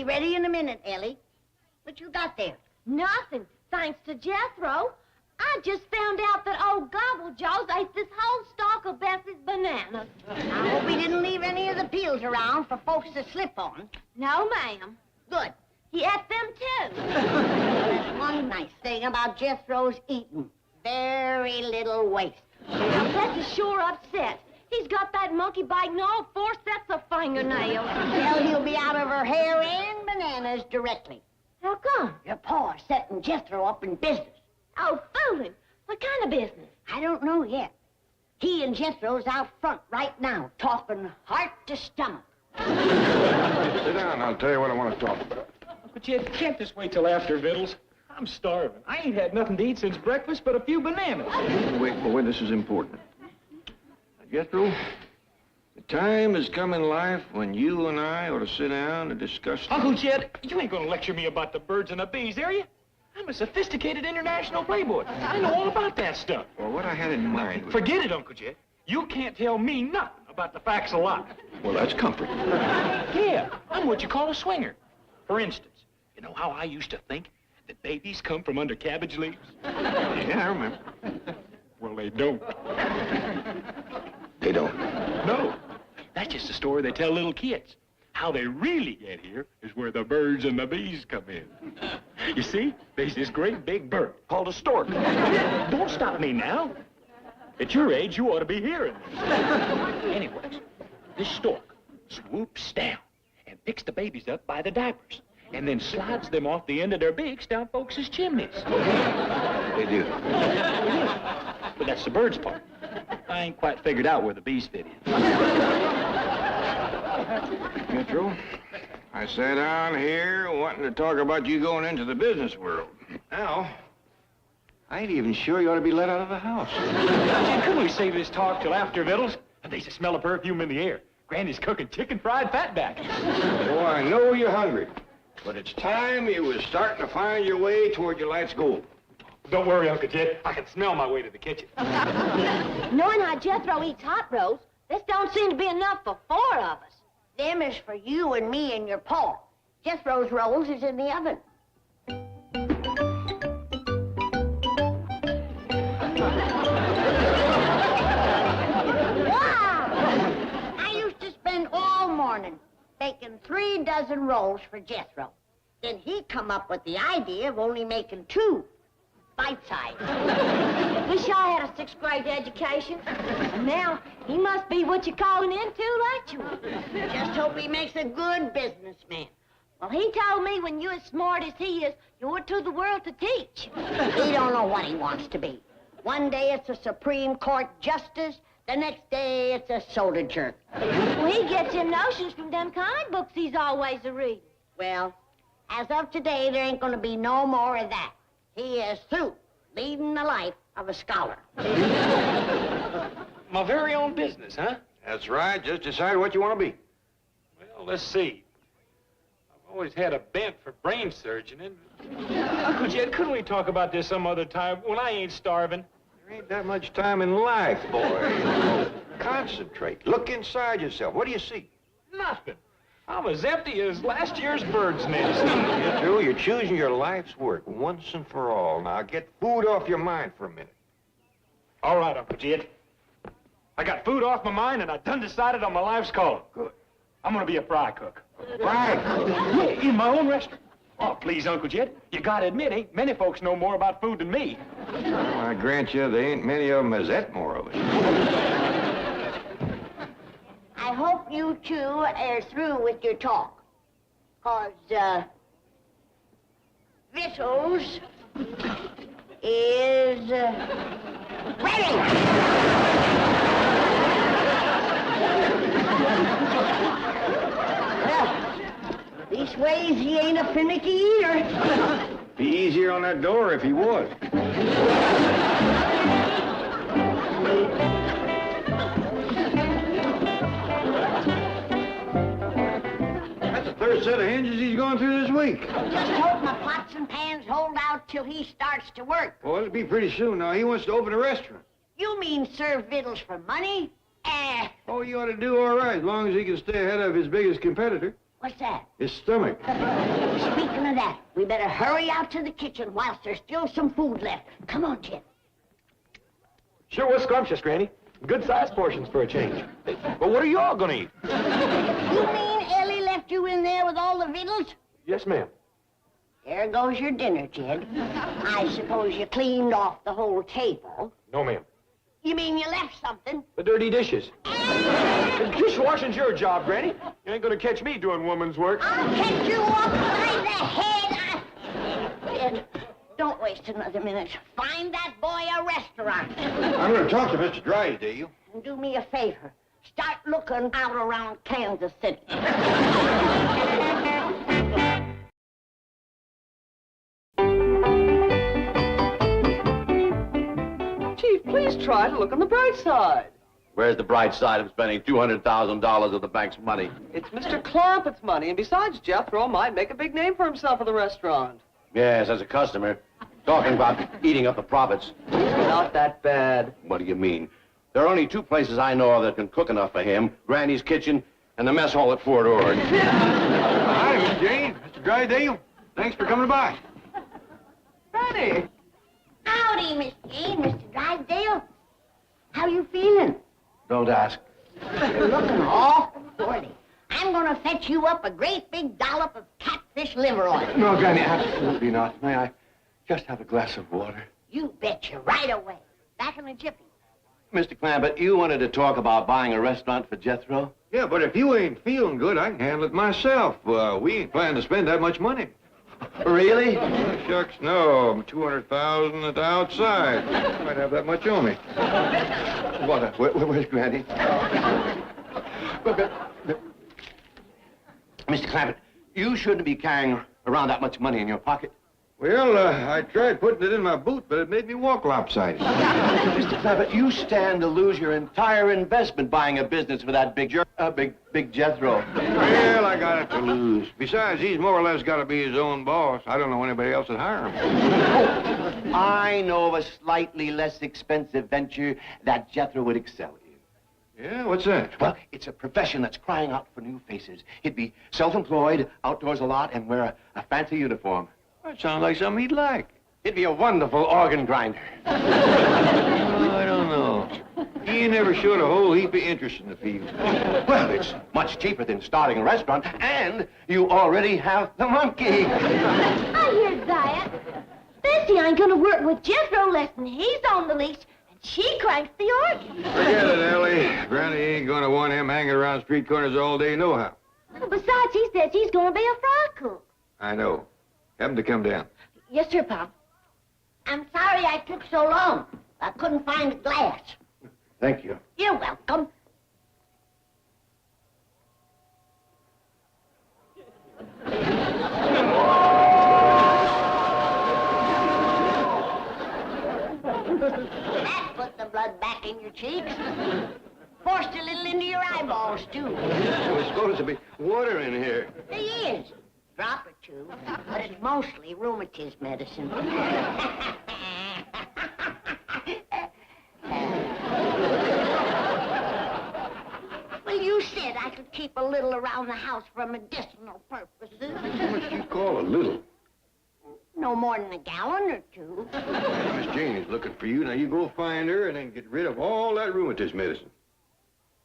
be ready in a minute, Ellie. What you got there? Nothing, thanks to Jethro. I just found out that old Gobblejaws ate this whole stalk of Bessie's bananas. I hope he didn't leave any of the peels around for folks to slip on. No, ma'am. Good. He ate them, too. There's one nice thing about Jethro's eating. Very little waste. Now, Bessie's sure upset. He's got that monkey biting all 4 sets of fingernails. Well, he'll be out of her hair and bananas directly. How come? Your pa's setting Jethro up in business. Oh, fooling. What kind of business? I don't know yet. He and Jethro's out front right now, talking heart to stomach. Sit down, I'll tell you what I want to talk about. But you can't just wait till after Vittles. I'm starving. I ain't had nothing to eat since breakfast but a few bananas. Wait, boy, this is important. Jethro, the time has come in life when you and I ought to sit down and discuss... Uncle Jed, you ain't gonna lecture me about the birds and the bees, are you? I'm a sophisticated international playboy. I know all about that stuff. Well, what I had in mind was... Forget it, Uncle Jed. You can't tell me nothing about the facts of life. Well, that's comfort. Yeah, I'm what you call a swinger. For instance, you know how I used to think that babies come from under cabbage leaves? Yeah, I remember. Well, they don't. They don't. No. That's just a story they tell little kids. How they really get here is where the birds and the bees come in. You see, there's this great big bird called a stork. Don't stop me now. At your age, you ought to be hearing this. Anyways, this stork swoops down and picks the babies up by the diapers and then slides them off the end of their beaks down folks' chimneys. They do. But that's the bird's part. I ain't quite figured out where the bees fit in. Jethro, I sat down here wanting to talk about you going into the business world. Now, I ain't even sure you ought to be let out of the house. Gee, couldn't we save this talk till after Vittles? There's a smell of perfume in the air. Granny's cooking chicken fried fatback. Oh, I know you're hungry, but it's time you was starting to find your way toward your life's goal. Don't worry, Uncle Jed. I can smell my way to the kitchen. Knowing how Jethro eats hot rolls, this don't seem to be enough for 4 of us. Them is for you and me and your pa. Jethro's rolls is in the oven. Wow! I used to spend all morning baking 3 dozen rolls for Jethro. Then he come up with the idea of only making 2. Bite-sized. Wish I had a 6th grade education. And now, he must be what you call an intellectual. Just hope he makes a good businessman. Well, he told me when you're as smart as he is, you're to the world to teach. He don't know what he wants to be. One day it's a Supreme Court justice, the next day it's a soda jerk. Well, he gets him notions from them kind books he's always a-reading. Well, as of today, there ain't gonna be no more of that. He is through leading the life of a scholar. My very own business, huh? That's right. Just decide what you want to be. Well, let's see. I've always had a bent for brain surgeon. Uncle Jed, couldn't we talk about this some other time when I ain't starving? There ain't that much time in life, boy. Concentrate. Look inside yourself. What do you see? Nothing. I'm as empty as last year's bird's nest. Jethro, you're choosing your life's work once and for all. Now, get food off your mind for a minute. All right, Uncle Jed. I got food off my mind, and I done decided on my life's calling. Good. I'm gonna be a fry cook. Fry cook? Yeah, in my own restaurant. Oh, please, Uncle Jed. You gotta admit, ain't many folks know more about food than me. Well, I grant you, there ain't many of them as et more of it. I hope you two are through with your talk. 'Cause, Vittles is, ready! Well, these ways he ain't a finicky eater. Be easier on that door if he was. That's the 3rd set of hinges he's going through this week. Just hope my pots and pans hold out till he starts to work. Well, it'll be pretty soon now. He wants to open a restaurant. You mean serve victuals for money? Oh, you ought to do all right, as long as he can stay ahead of his biggest competitor. What's that? His stomach. Speaking of that, we better hurry out to the kitchen whilst there's still some food left. Come on, Jim. Sure was scrumptious, Granny. Good-sized portions for a change. But what are you all gonna eat? You mean Ellie left you in there with all the victuals? Yes, ma'am. There goes your dinner, Jed. I suppose you cleaned off the whole table. No, ma'am. You mean you left something? The dirty dishes. Dishwashing's your job, Granny. You ain't gonna catch me doing woman's work. I'll catch you up by the head. Jed, don't waste another minute. Find that boy a restaurant. I'm going to talk to Mr. Drysdale. And do me a favor. Start looking out around Kansas City. Chief, please try to look on the bright side. Where's the bright side of spending $200,000 of the bank's money? It's Mr. Clampett's money, and besides, Jethro might make a big name for himself at the restaurant. Yes, as a customer. Talking about eating up the profits. Not that bad. What do you mean? There are only two places I know of that can cook enough for him. Granny's Kitchen and the mess hall at Fort Ord. Hi, Miss Jane. Mr. Drysdale. Thanks for coming by. Granny! Howdy, Miss Jane, Mr. Drysdale. How you feeling? Don't ask. You're looking awful poorly. I'm gonna fetch you up a great big dollop of catfish liver oil. No, Granny, absolutely not. May I just have a glass of water? You betcha, right away. Back in the jiffy. Mr. Clampett, you wanted to talk about buying a restaurant for Jethro? Yeah, but if you ain't feeling good, I can handle it myself. We ain't planning to spend that much money. Really? Oh, shucks, no. $200,000 at the outside. Might have that much on me. What? Where's Granny? Mr. Clampett, you shouldn't be carrying around that much money in your pocket. Well, I tried putting it in my boot, but it made me walk lopsided. Mr. Clampett, you stand to lose your entire investment buying a business for that big Jethro. Well, I got it to lose. Besides, he's more or less got to be his own boss. I don't know anybody else that hire him. I know of a slightly less expensive venture that Jethro would excel in. Yeah, what's that? Well, it's a profession that's crying out for new faces. He'd be self-employed, outdoors a lot, and wear a fancy uniform. That sounds like something he'd like. He'd be a wonderful organ grinder. Oh, I don't know. He ain't never showed a whole heap of interest in the field. Well, it's much cheaper than starting a restaurant, and you already have the monkey. I hear that. Bessie ain't gonna work with Jethro less than he's on the leash, and she cranks the organ. Forget it, Ellie. Granny ain't gonna want him hanging around street corners all day nohow. Besides, he says he's gonna be a fry cook. I know. Have him to come down. Yes, sir, Pop. I'm sorry I took so long. I couldn't find a glass. Thank you. You're welcome. That put the blood back in your cheeks. Forced a little into your eyeballs, too. There's supposed to be water in here. There is. Drop or two, but it's mostly rheumatism medicine. Well, you said I could keep a little around the house for medicinal purposes. How much do you call a little? No more than a gallon or two. Miss Jane is looking for you. Now you go find her and then get rid of all that rheumatism medicine.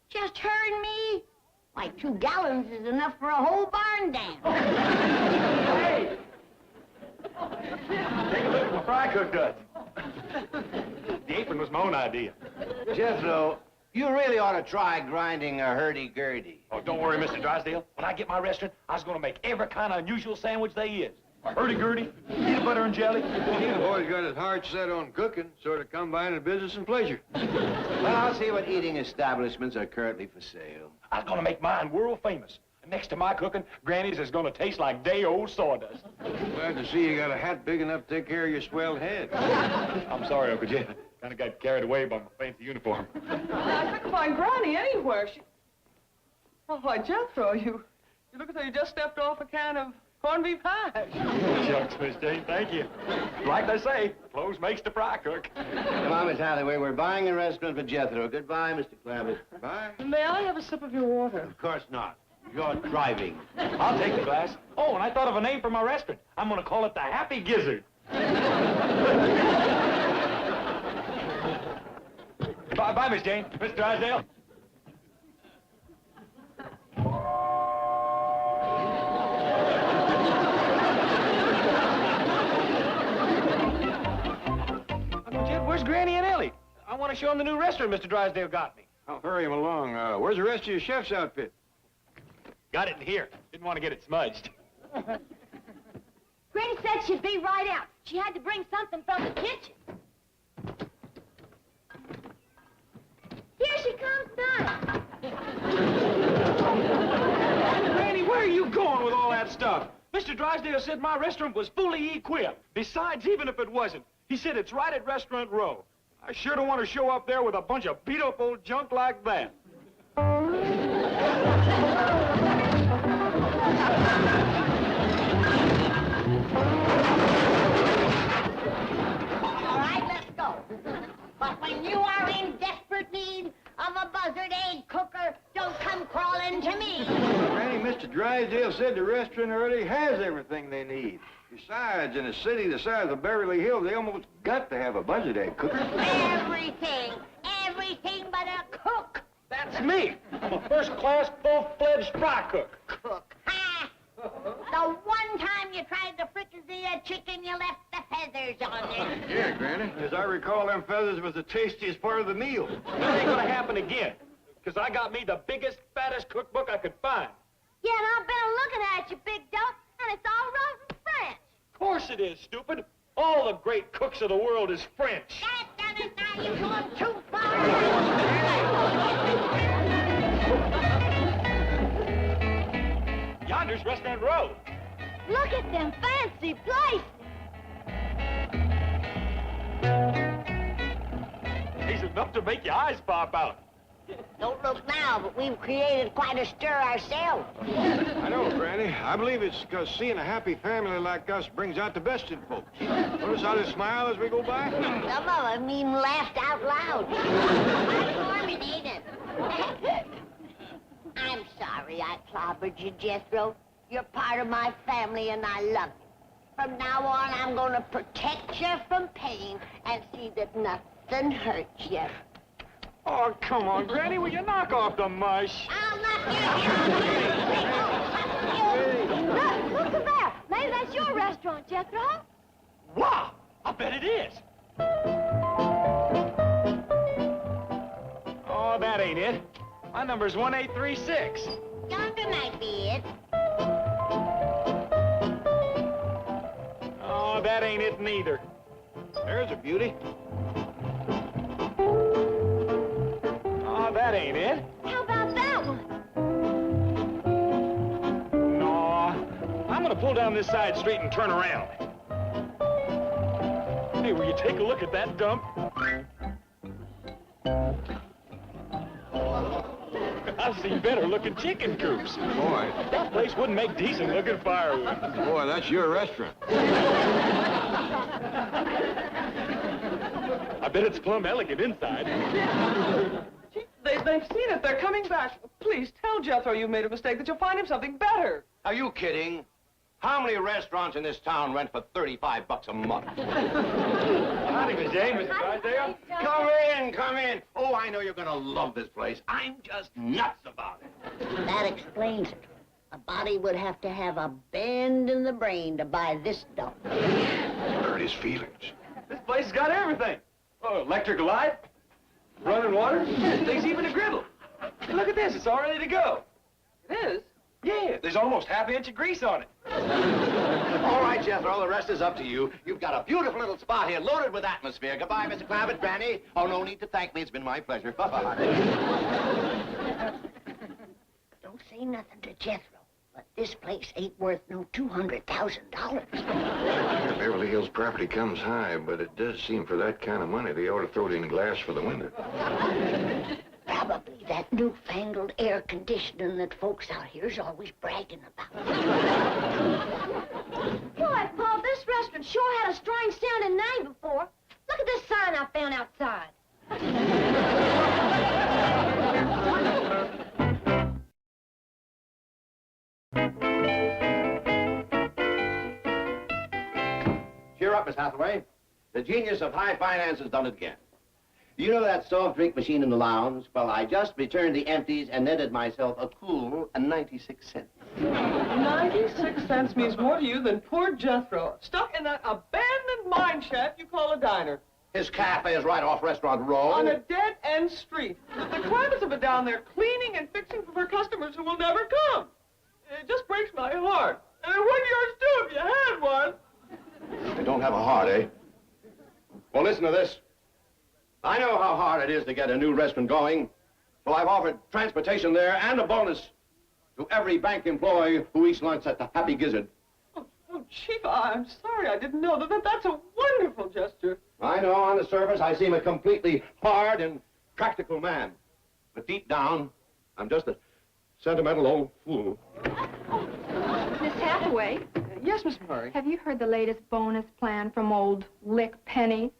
Just her and me? Why, 2 gallons is enough for a whole barn dam. Hey! Take a look at what Fry Cook does. The apron was my own idea. Jethro, you really ought to try grinding a hurdy-gurdy. Oh, don't worry, Mr. Drysdale. When I get my restaurant, I was going to make every kind of unusual sandwich there is. A hurdy-gurdy, peanut butter and jelly. The boy's got his heart set on cooking, sort of combining business and pleasure. Well, I'll see what eating establishments are currently for sale. I was going to make mine world famous. And next to my cooking, Granny's is going to taste like day-old sawdust. Glad to see you got a hat big enough to take care of your swelled head. I'm sorry, Uncle Jed. Kind of got carried away by my fancy uniform. I couldn't find Granny anywhere. Oh, why, Jethro, you look as though you just stepped off a can of corned beef hash. Shucks, Miss Jane, thank you. Like they say, clothes makes the fry cook. Come on, Miss Hathaway. We're buying a restaurant for Jethro. Goodbye, Mr. Clampett. Bye. May I have a sip of your water? Of course not. You're driving. I'll take the glass. Oh, and I thought of a name for my restaurant. I'm going to call it the Happy Gizzard. Bye, Miss Jane. Mr. Drysdale. Uncle Jed, where's Granny and Ellie? I want to show them the new restaurant Mr. Drysdale got me. I'll hurry him along. Where's the rest of your chef's outfit? Got it in here. Didn't want to get it smudged. Granny said she'd be right out. She had to bring something from the kitchen. Here she comes now. Granny, where are you going with all that stuff? Mr. Drysdale said my restaurant was fully equipped. Besides, even if it wasn't, he said it's right at Restaurant Row. I sure don't want to show up there with a bunch of beat-up old junk like that. All right, let's go. But when you are in desperate need of a buzzard egg cooker, don't come crawling to me. Granny, Mr. Drysdale said the restaurant already has everything they need. Besides, in a city the size of Beverly Hills, they almost got to have a buzzard egg cooker. Everything but a cook. That's me. I'm a first-class, full-fledged fry cook. Cook. Ha! The one time you tried to fricassee a chicken, you left the feathers on it. Yeah, Granny. As I recall, them feathers was the tastiest part of the meal. That ain't gonna happen again, because I got me the biggest, fattest cookbook I could find. Yeah, and I've been looking at you, big dog, and it's all rotten French. Of course it is, stupid. All the great cooks of the world is French. That done it now. You've gone too far. Yonder's Restaurant Row. Look at them fancy places. He's enough to make your eyes pop out. Don't look now, but we've created quite a stir ourselves. I know, Granny. I believe it's because seeing a happy family like us brings out the best in folks. Notice how they smile as we go by? Some of them even laughed out loud. Charming, ain't it? I'm sorry I clobbered you, Jethro. You're part of my family, and I love you. From now on, I'm going to protect you from pain and see that nothing hurts you. Oh, come on, Granny. Will you knock off the mush? I'll not get you. Look at there. Maybe that's your restaurant, Jethro. Wow! I bet it is. Oh, that ain't it. My number's 1836. Yonder might be it. Oh, that ain't it neither. There's a beauty. Oh, that ain't it. How about that one? No, I'm gonna pull down this side street and turn around. Hey, will you take a look at that dump? I've seen better-looking chicken coops. Boy, That place wouldn't make decent-looking firewood. boy, that's your restaurant. I bet it's plumb elegant inside. They've seen it. They're coming back. Please tell Jethro you made a mistake, that you'll find him something better. Are you kidding? How many restaurants in this town rent for $35 a month? Howdy, Miss Jane, Mr. Drysdale. Come in. Oh, I know you're gonna love this place. I'm just nuts about it. That explains it. A body would have to have a bend in the brain to buy this dump. Hurt his feelings. This place has got everything. Oh, electric light, running water, there's even a griddle. Look at this, it's all ready to go. It is? Yeah, there's almost half an inch of grease on it. All right, Jethro, the rest is up to you. You've got a beautiful little spot here, loaded with atmosphere. Goodbye, Mr. Clavitt, Granny. Oh, no need to thank me. It's been my pleasure. Bye-bye. Don't say nothing to Jethro, but this place ain't worth no $200,000. Beverly Hills property comes high, but it does seem for that kind of money they ought to throw it in glass for the window. Probably that newfangled air conditioning that folks out here's always bragging about. Boy, Paul, this restaurant sure had a strange sounding name before. Look at this sign I found outside. cheer up, Miss Hathaway. The genius of high finance has done it again. You know that soft drink machine in the lounge? Well, I just returned the empties and netted myself a cool 96 cents. 96 cents means more to you than poor Jethro, stuck in that abandoned mine shaft you call a diner. His cafe is right off Restaurant Row. On a dead-end street. The Kravitz have been down there cleaning and fixing for customers who will never come. It just breaks my heart. And it would yours, too, if you had one. You don't have a heart, eh? Well, listen to this. I know how hard it is to get a new restaurant going, so I've offered transportation there and a bonus to every bank employee who eats lunch at the Happy Gizzard. Oh, Chief, I'm sorry. I didn't know that. That's a wonderful gesture. I know on the surface I seem a completely hard and practical man. But deep down, I'm just a sentimental old fool. Miss Hathaway, Yes, Miss Murray. have you heard the latest bonus plan from old Lick Penny?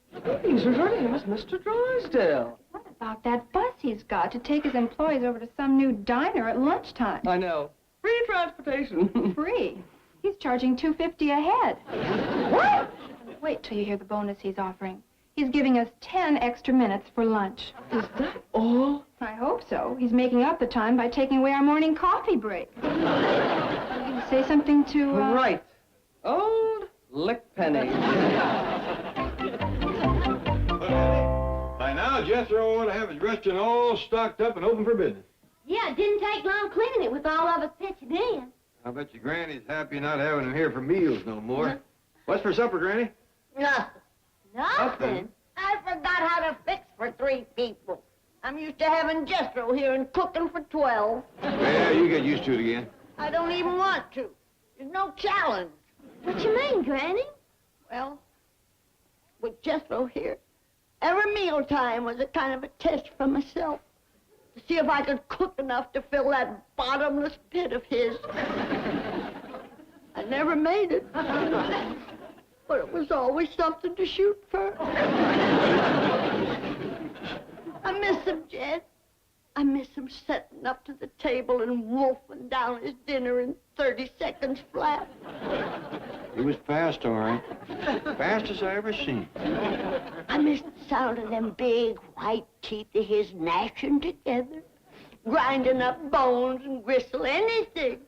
He's referring to him as Mr. Drysdale. What about that bus he's got to take his employees over to some new diner at lunchtime? I know. Free transportation. Free. He's charging $2.50 a head. What? Wait till you hear the bonus he's offering. He's giving us 10 extra minutes for lunch. Is that all? I hope so. He's making up the time by taking away our morning coffee break. You gonna say something to, Right. Old Lick Penny. By now, Jethro ought to have his restaurant all stocked up and open for business. Yeah, it didn't take long cleaning it with all of us pitching in. I bet your Granny's happy not having him here for meals no more. What's for supper, Granny? Nothing. Nothing. I forgot how to fix for 3 people. I'm used to having Jethro here and cooking for 12. Yeah, you get used to it again. I don't even want to. There's no challenge. What you mean, Granny? Well, with Jethro here, every mealtime was a kind of a test for myself to see if I could cook enough to fill that bottomless pit of his. I never made it, but it was always something to shoot for. I miss him, Jed. I miss him setting up to the table and wolfing down his dinner in 30 seconds flat. He was fast, all right. Fastest I ever seen. I miss the sound of them big white teeth of his gnashing together, grinding up bones and gristle, anything.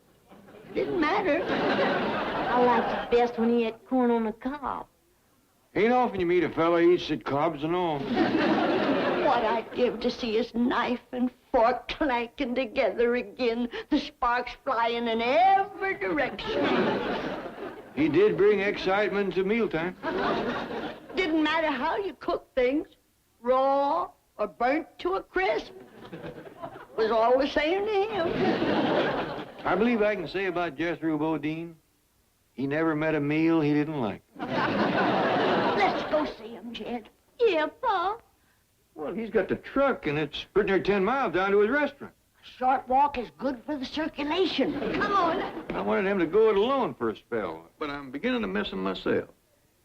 Didn't matter. I liked it best when he ate corn on the cob. Ain't often you meet a fella who eats at cobs and all. What I'd give to see his knife and fork clanking together again, the sparks flying in every direction. He did bring excitement to mealtime. Didn't matter how you cooked things, raw or burnt to a crisp. It was all the same to him. I believe I can say about Jethro Bodine, he never met a meal he didn't like. Let's go see him, Jed. Yeah, Pa. Well, he's got the truck, and it's pretty near 10 miles down to his restaurant. A short walk is good for the circulation. Come on. I wanted him to go it alone for a spell, but I'm beginning to miss him myself.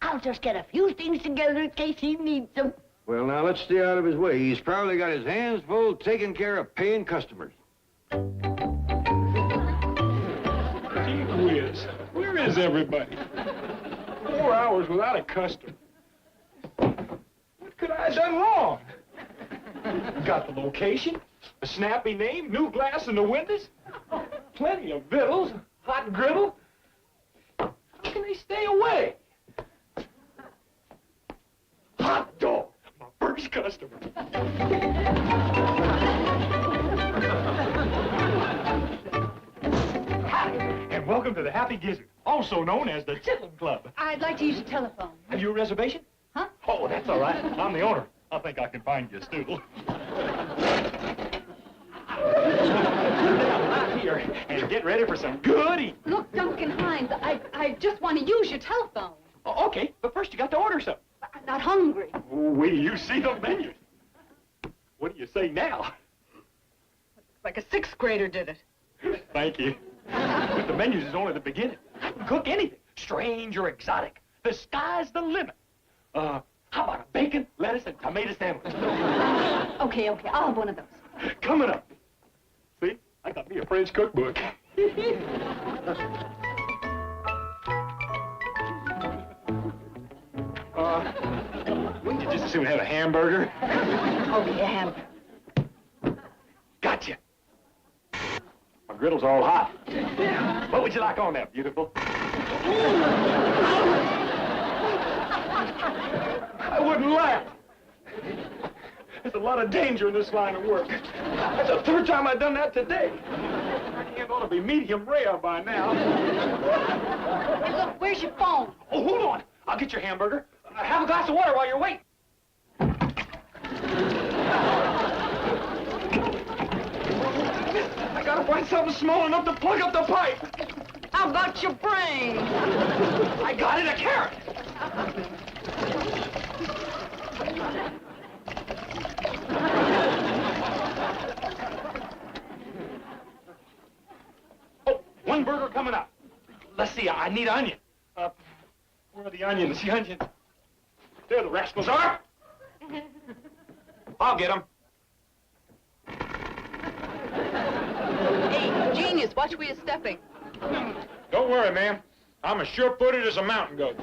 I'll just get a few things together in case he needs them. Well, now, let's stay out of his way. He's probably got his hands full taking care of paying customers. Gee whiz, where is everybody? 4 hours without a customer. What could I have done wrong? Got the location, a snappy name, new glass in the windows, plenty of victuals, hot griddle. How can they stay away? Hot dog, my first customer. Hi, and welcome to the Happy Gizzard, also known as the Chitlin Club. I'd like to use your telephone. Have you a reservation? Huh? Oh, that's all right. I'm the owner. I think I can find you a stool. Out here and get ready for some good eating. Look, Duncan Hines, I just want to use your telephone. Oh, okay, but first you got to order something. I'm not hungry. Oh, wait till you see the menu. What do you say now? Like a 6th grader did it. Thank you. But the menus is only the beginning. I can cook anything, strange or exotic. The sky's the limit. How about a bacon, lettuce, and tomato sandwich? Okay, I'll have one of those. Coming up. See, I got me a French cookbook. Wouldn't you just as soon have a hamburger? Okay, a hamburger. Gotcha. My griddle's all hot. What would you like on that, beautiful? I wouldn't laugh. There's a lot of danger in this line of work. That's the third time I've done that today. My hand ought to be medium rare by now. Hey, look, where's your phone? Oh, hold on. I'll get your hamburger. Have a glass of water while you're waiting. I gotta find something small enough to plug up the pipe. How about your brain? I got it, a carrot. Oh, one burger coming up. Let's see, I need onion. Where are the onions? The onions. There the rascals are. I'll get them. Hey, genius, watch where you're stepping. Don't worry, ma'am. I'm as sure-footed as a mountain goat.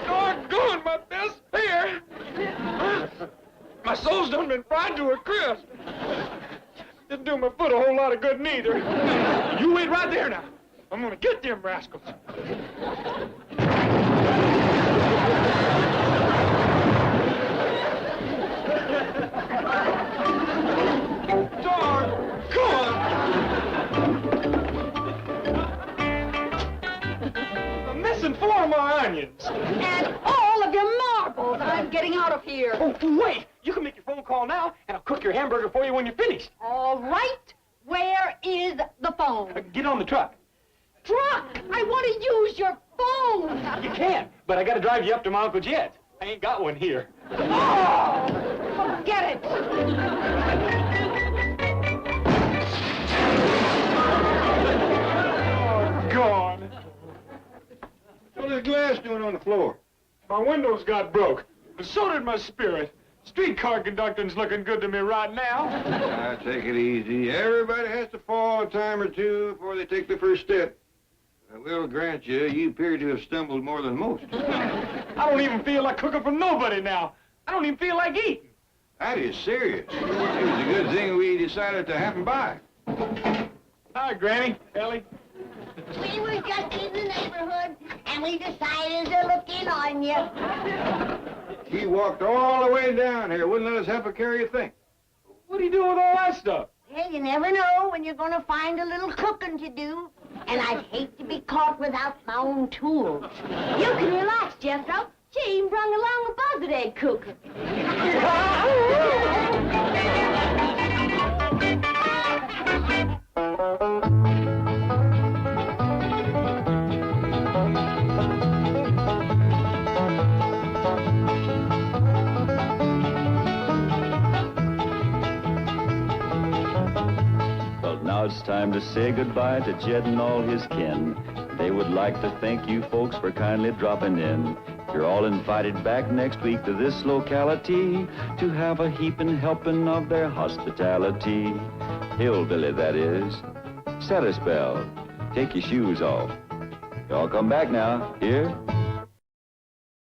Doggone, my best hair. My soul's done been fried to a crisp. Didn't do my foot a whole lot of good neither. You wait right there now. I'm gonna get them rascals. I'm missing 4 of my onions. And all of your marbles. I'm getting out of here. Oh, wait. You can make your phone call now, and I'll cook your hamburger for you when you're finished. All right. Where is the phone? Get on the truck. Truck! I want to use your phone. You can, but I gotta drive you up to my Uncle Jed's. I ain't got one here. Oh! Forget it. Gone. What's this glass doing on the floor? My windows got broke, and so did my spirit. Streetcar conducting's looking good to me right now. Take it easy. Everybody has to fall a time or two before they take the first step. I will grant you, you appear to have stumbled more than most. I don't even feel like cooking for nobody now. I don't even feel like eating. That is serious. It was a good thing we decided to happen by. Hi, Granny, Ellie. We were just in the neighborhood, and we decided to look in on you. He walked all the way down here, wouldn't let us help her carry a thing. What are you doing with all that stuff? Hey, you never know when you're going to find a little cooking to do. And I'd hate to be caught without my own tools. You can relax, Jethro. She even brung along a buzzard egg cooker. Now it's time to say goodbye to Jed and all his kin. They would like to thank you folks for kindly dropping in. You're all invited back next week to this locality to have a heaping helping of their hospitality. Hillbilly, that is. Set a spell. Take your shoes off. Y'all come back now. Here?